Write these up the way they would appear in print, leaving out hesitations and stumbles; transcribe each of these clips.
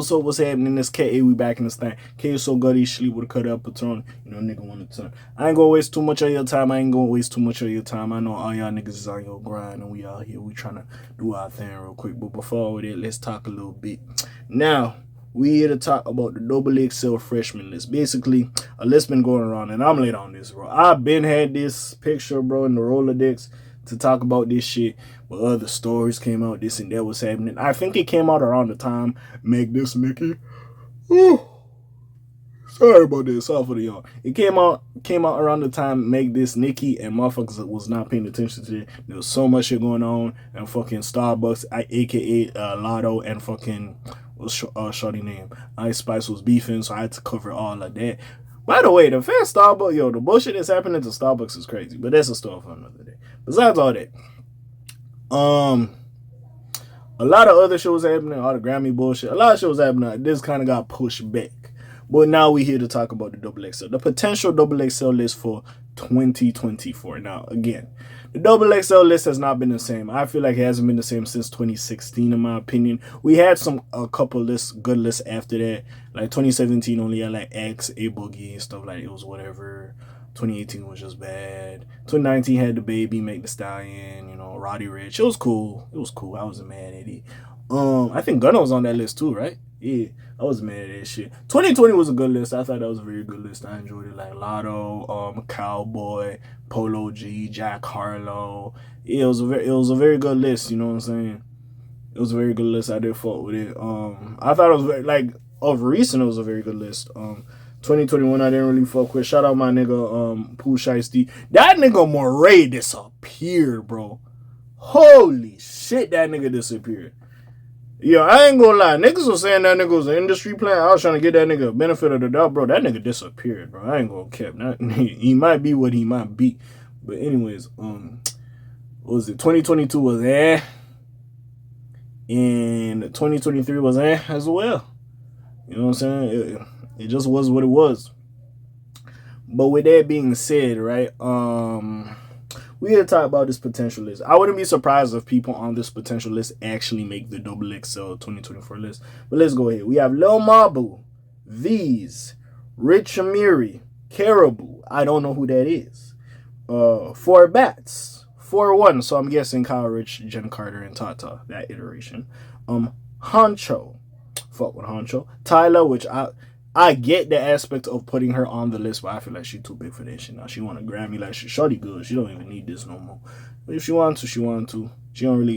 So what's happening? This K.A. We back in this thing. K so good he sleep with a K.A.Vuitton. Nigga want to turn. I ain't gonna waste too much of your time. I ain't gonna waste too much of your time. I know all y'all niggas is on your grind and we out here. We trying to do our thing real quick. But before all that, let's talk a little bit. Now, we here to talk about the XXL freshman list. Basically, a list been going around and I'm late on this, bro. I've been had this picture, bro, in the Rolodex to talk about this shit. But other stories came out, this and that was happening. I think it came out around the time Make This Mickey. Ooh, sorry about this. Sorry for the y'all. It came out around the time Make This Nikki and motherfuckers was not paying attention to it. There was so much shit going on and fucking Starbucks, aka Lotto, and fucking what's shorty name? Ice Spice was beefing, so I had to cover all of that. By the way, the fan Starbucks, the bullshit that's happening to Starbucks is crazy, but that's a story for another day. Besides all that, a lot of other shows happening, all the Grammy bullshit. A lot of shows happening. This kind of got pushed back. But now we here to talk about the XXL, the potential XXL list for 2024. Now, again, the XXL list has not been the same. I feel like it hasn't been the same since 2016, in my opinion. We had a couple good lists after that. Like 2017 only had like X, A Boogie, and stuff like it was whatever. 2018 was just bad. 2019 had the baby, Make the Stallion, Roddy Ricch. It was cool. I wasn't mad at it. I think Gunna was on that list too, right? Yeah, I was mad at that shit. 2020 was a good list. I thought that was a very good list. I enjoyed it. Like Lotto, Cowboy, Polo G, Jack Harlow. Yeah, it was a very good list. You know what I'm saying? It was a very good list. I did fuck with it. I thought it was of recent. It was a very good list. 2021, I didn't really fuck with. Shout out my nigga, Pooh Shiesty. That nigga Moray disappeared, bro. Holy shit, that nigga disappeared. Yo, I ain't gonna lie. Niggas was saying that nigga was an industry plant. I was trying to get that nigga a benefit of the doubt, bro. That nigga disappeared, bro. I ain't gonna cap. He might be what he might be. But anyways, what was it? 2022 was and 2023 was as well. You know what I'm saying? It just was what it was. But with that being said, right, we gotta talk about this potential list. I wouldn't be surprised if people on this potential list actually make the XXL 2024 list. But let's go ahead. We have Lil Mabu, V's, Rich Amiri, Caribou. I don't know who that is. 4 Bats, 4-1. So I'm guessing Kyle Rich, Jen Carter, and Tata, that iteration. Honcho. Fuck with Honcho. Tyler, which I get the aspect of putting her on the list, but I feel like she's too big for that shit now. She want a Grammy, like she's shorty good. She don't even need this no more. But if she wants to, she want to. She don't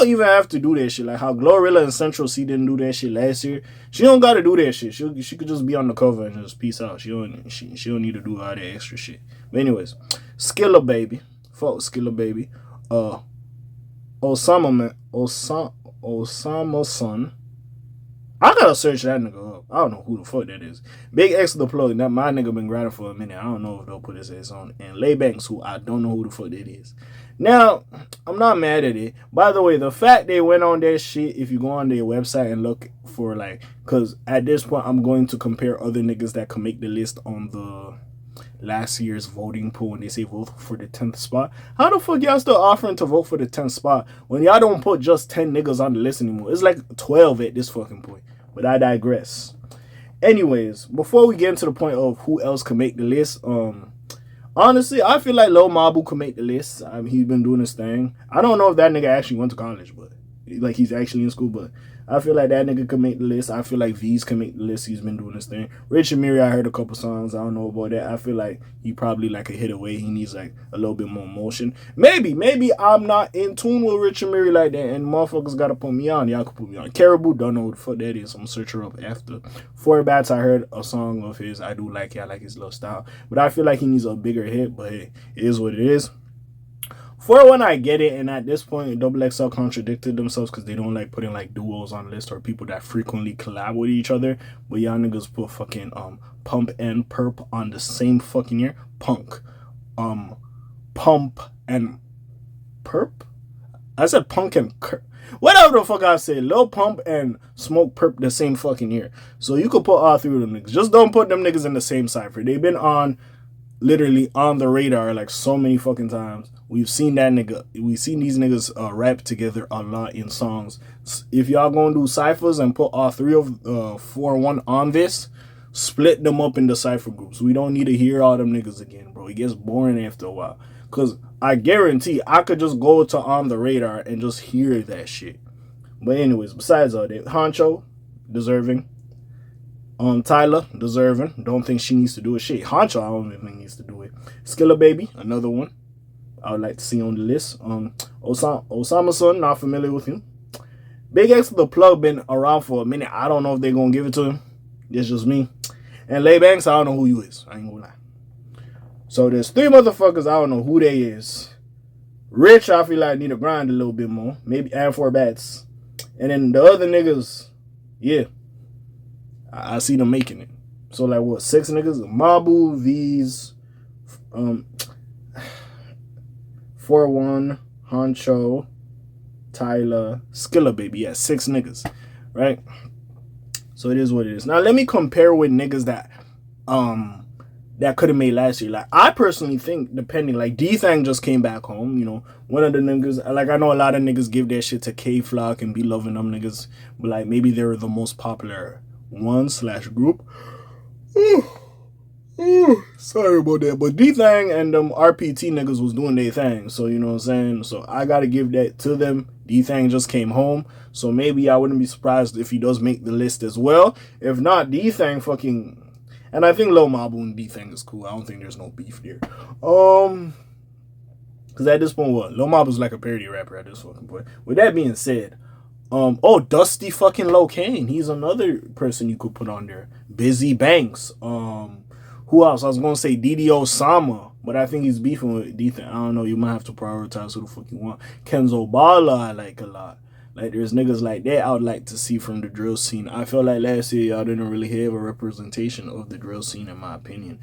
even have to do that shit. Like how Glorilla and Central C didn't do that shit last year. She don't gotta do that shit. She could just be on the cover and just peace out. She don't need to do all that extra shit. But anyways, Skilla Baby. Fuck Skilla Baby. Osama son. I gotta search that nigga up. I don't know who the fuck that is. Big X the plug. That my nigga been grinding for a minute. I don't know if they'll put his ass on. And Laybanks, who I don't know who the fuck that is. Now, I'm not mad at it. By the way, the fact they went on that shit, if you go on their website and look for because at this point, I'm going to compare other niggas that can make the list on the last year's voting pool when they say vote for the 10th spot. How the fuck y'all still offering to vote for the 10th spot when y'all don't put just 10 niggas on the list anymore? It's like 12 at this fucking point. But I digress. Anyways, before we get into the point of who else can make the list, honestly, I feel like Lil Mabu can make the list. He's been doing his thing. I don't know if that nigga actually went to college, but he's actually in school, but I feel like that nigga can make the list. I feel like V's can make the list. He's been doing his thing. Rich Amiri, I heard a couple songs. I don't know about that. I feel like he probably a hit away. He needs a little bit more motion. Maybe I'm not in tune with Rich Amiri like that, and motherfuckers gotta put me on. Y'all can put me on. Caribou, don't know who the fuck that is. I'm gonna search her up after. 4 Bats, I heard a song of his. I do like it. I like his little style. But I feel like he needs a bigger hit, but hey, it is what it is. 4-1, I get it, and at this point, XXL contradicted themselves because they don't like putting duos on the list or people that frequently collab with each other. But y'all niggas put fucking Pump and Perp on the same fucking year. Pump and Perp. I said Punk and whatever the fuck I said. Lil Pump and Smoke Perp the same fucking year. So you could put all 3 of them niggas. Just don't put them niggas in the same cipher. They've been literally on the radar so many fucking times. We've seen that nigga. We've seen these niggas rap together a lot in songs. If y'all gonna do ciphers and put all 3 of 4-1 on this, split them up into cipher groups. We don't need to hear all them niggas again, bro. It gets boring after a while. Cause I guarantee I could just go to On the Radar and just hear that shit. But anyways, besides all that, Honcho, deserving. Tyler, deserving. Don't think she needs to do it. Shit, Honcho, I don't even think needs to do it. Skilla Baby, another one I would like to see on the list. Osama Son, not familiar with him. Big X the Plug been around for a minute. I don't know if they're gonna give it to him. It's just me. And Lay Banks, I don't know who you is. I ain't gonna lie. So there's 3 motherfuckers, I don't know who they is. Rich, I feel like need to grind a little bit more. Maybe and 4 bats. And then the other niggas, yeah. I see them making it. So like what, 6 niggas? Mabu, V's, 4-1, Honcho, Tyler, Skilla Baby. Yeah, 6 niggas. Right? So it is what it is. Now let me compare with niggas that could have made last year. Like I personally think, depending, like D-Thang just came back home, you know. One of the niggas, like I know a lot of niggas give that shit to K.Flock and be loving them niggas, but like maybe they're the most popular one/group. Sorry about that. But D-Thang and them RPT niggas was doing their thing. So, you know what I'm saying? So, I got to give that to them. D-Thang just came home. So, maybe I wouldn't be surprised if he does make the list as well. If not, D-Thang fucking... And I think Lil Mabu and D-Thang is cool. I don't think there's no beef there. Because at this point, what? Lil Mabu's like a parody rapper at this fucking point. With that being said... Dusty fucking Locane. He's another person you could put on there. Busy Banks. Who else? I was gonna say DD Osama, but I think he's beefing with D-Thang. I don't know. You might have to prioritize who the fuck you want. Kenzo Bala, I like a lot. Like there's niggas like that I would like to see from the drill scene. I feel like last year y'all didn't really have a representation of the drill scene in my opinion.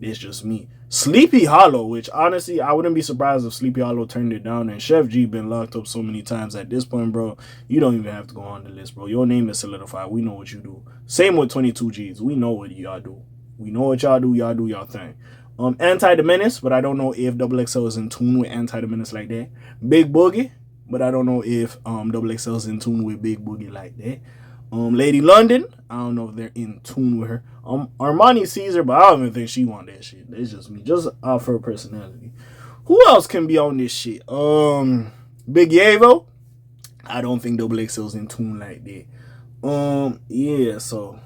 It's just me. Sleepy Hollow, which honestly, I wouldn't be surprised if Sleepy Hollow turned it down. And Chef G been locked up so many times at this point, bro. You don't even have to go on the list, bro. Your name is solidified. We know what you do. Same with 22 Gs. We know what y'all do. We know what y'all do. Y'all do y'all thing. Anti the Menace, but I don't know if XXL is in tune with Anti the Menace like that. Big Boogie, but I don't know if XXL is in tune with Big Boogie like that. Lady London, I don't know if they're in tune with her. Armani Caesar, but I don't even think she want that shit. It's just me, just off her personality. Who else can be on this shit? Big Yavo, I don't think XXL's in tune like that. Yeah, so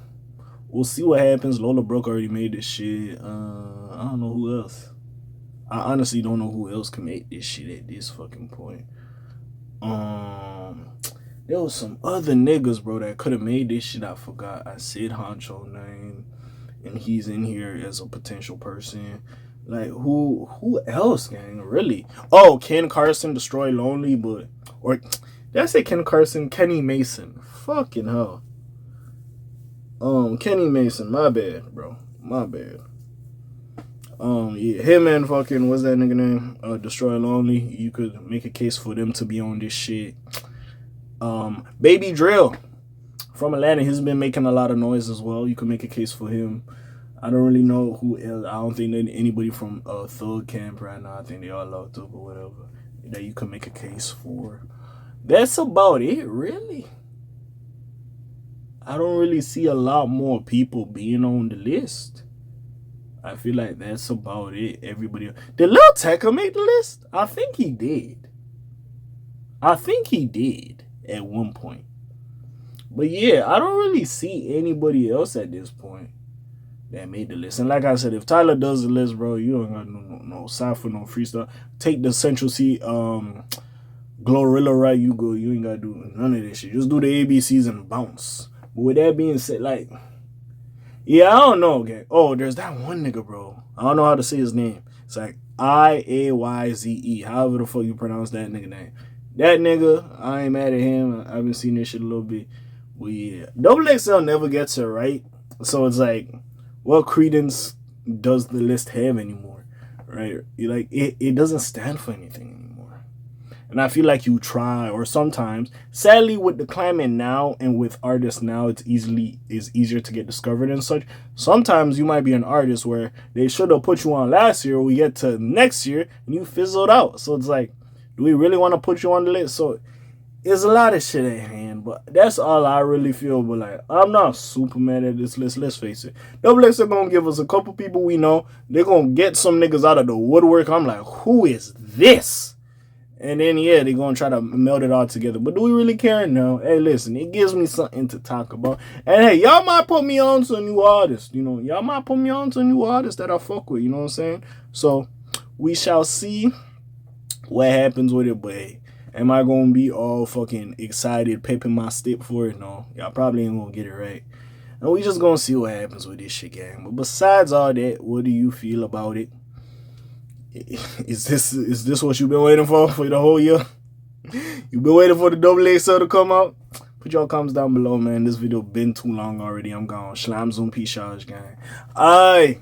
we'll see what happens. Lola Brooke already made this shit. I don't know who else. I honestly don't know who else can make this shit at this fucking point. There was some other niggas, bro, that could have made this shit. I forgot. I said Honcho name, and he's in here as a potential person. Like, who else, gang? Really? Oh, Ken Carson, Destroy Lonely, but... Or, did I say Ken Carson? Kenny Mason. Fucking hell. Kenny Mason. My bad, bro. My bad. Yeah, him and fucking... What's that nigga name? Destroy Lonely. You could make a case for them to be on this shit. Baby Drill from Atlanta, he's been making a lot of noise as well. You can make a case for him. I don't really know who else. I don't think that anybody from Thug Camp right now. I think they all locked up or whatever that you can make a case for. That's about it, really. I don't really see a lot more people being on the list. I feel like that's about it. Everybody. Did Lil Tecca make the list? I think he did. At one point. But yeah, I don't really see anybody else at this point that made the list. And like I said, if Tyler does the list, bro, you don't got no cypher, no freestyle. Take the Central C Glorilla right, you go. You ain't gotta do none of this shit. Just do the ABCs and bounce. But with that being said, like, yeah, I don't know, okay. Oh, there's that one nigga, bro. I don't know how to say his name. It's like Iayze. However the fuck you pronounce that nigga name. That nigga, I ain't mad at him. I've been seeing this shit a little bit. But yeah, XXL never gets it right. So it's like, what credence does the list have anymore? Right? Like, it doesn't stand for anything anymore. And I feel like you try, or sometimes, sadly, with the climate now and with artists now, it's easier to get discovered and such. Sometimes you might be an artist where they should have put you on last year, we get to next year and you fizzled out. So it's like, do we really want to put you on the list? So it's a lot of shit at hand, but that's all I really feel. But like, I'm not super mad at this list. Let's face it, XX are gonna give us a couple people we know. They're gonna get some niggas out of the woodwork. I'm like, who is this? And then, yeah, they're going to try to meld it all together. But do we really care? No. Hey, listen, it gives me something to talk about. And, hey, y'all might put me on to a new artist. You know, y'all might put me on to a new artist that I fuck with. You know what I'm saying? So, we shall see what happens with it. But, hey, am I going to be all fucking excited, pepping my step for it? No. Y'all probably ain't going to get it right. And we just going to see what happens with this shit, gang. But besides all that, what do you feel about it? Is this what you've been waiting for the whole year? You've been waiting for the XXL to come out? Put your comments down below, man. This video been too long already. I'm gone. Slam Zoom P-Charge, gang. Aye.